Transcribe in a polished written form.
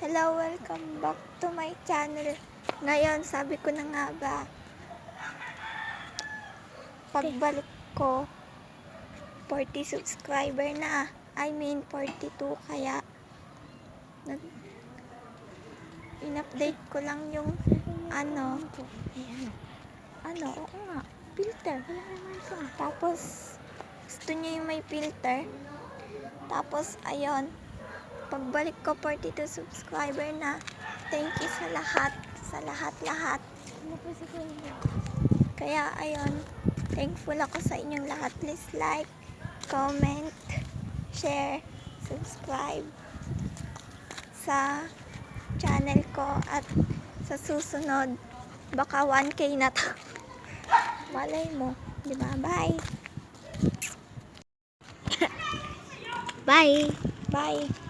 Hello, welcome back to my channel. Ngayon, sabi ko na nga ba, pagbalik ko, 40 subscriber na. I mean, 42, kaya in-update ko lang yung oo nga, filter. Tapos, gusto niya yung may filter. Tapos, ayun, pagbalik ko 42 subscriber na. Thank you sa lahat. Kaya ayun, thankful ako sa inyong lahat. Please like, comment, share, subscribe sa channel ko, at sa susunod baka 1K na to. Malay mo, di ba? Bye. Bye.